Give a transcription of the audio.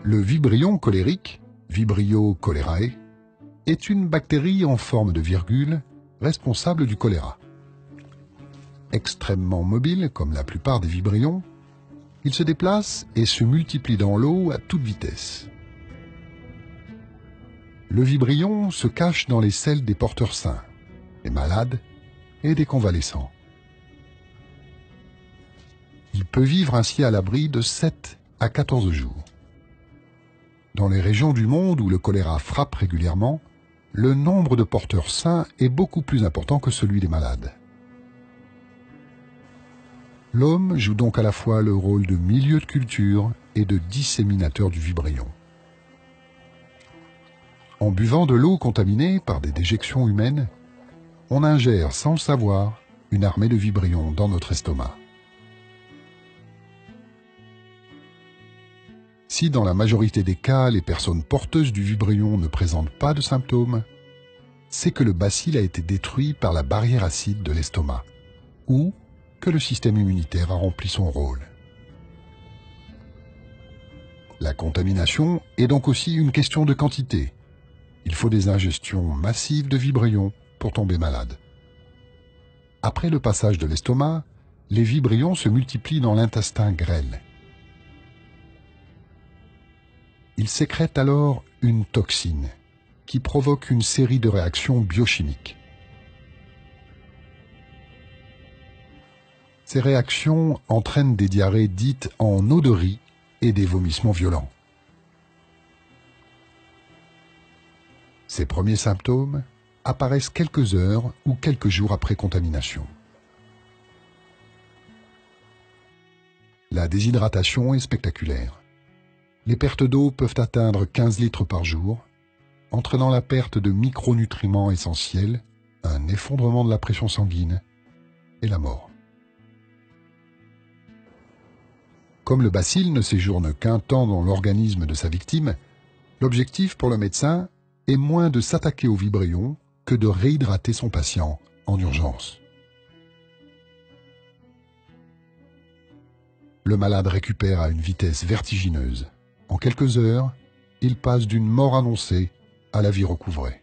Le vibrion colérique, Vibrio cholerae, est une bactérie en forme de virgule responsable du choléra. Extrêmement mobile, comme la plupart des vibrions, il se déplace et se multiplie dans l'eau à toute vitesse. Le vibrion se cache dans les selles des porteurs sains, des malades et des convalescents. Il peut vivre ainsi à l'abri de 7 à 14 jours. Dans les régions du monde où le choléra frappe régulièrement, le nombre de porteurs sains est beaucoup plus important que celui des malades. L'homme joue donc à la fois le rôle de milieu de culture et de disséminateur du vibrion. En buvant de l'eau contaminée par des déjections humaines, on ingère sans le savoir une armée de vibrions dans notre estomac. Si dans la majorité des cas, les personnes porteuses du vibrion ne présentent pas de symptômes, c'est que le bacille a été détruit par la barrière acide de l'estomac, ou que le système immunitaire a rempli son rôle. La contamination est donc aussi une question de quantité. Il faut des ingestions massives de vibrions pour tomber malade. Après le passage de l'estomac, les vibrions se multiplient dans l'intestin grêle. Ils sécrètent alors une toxine qui provoque une série de réactions biochimiques. Ces réactions entraînent des diarrhées dites en eau de riz et des vomissements violents. Ces premiers symptômes apparaissent quelques heures ou quelques jours après contamination. La déshydratation est spectaculaire. Les pertes d'eau peuvent atteindre 15 litres par jour, entraînant la perte de micronutriments essentiels, un effondrement de la pression sanguine et la mort. Comme le bacille ne séjourne qu'un temps dans l'organisme de sa victime, l'objectif pour le médecin est moins de s'attaquer au vibrion que de réhydrater son patient en urgence. Le malade récupère à une vitesse vertigineuse. En quelques heures, il passe d'une mort annoncée à la vie recouvrée.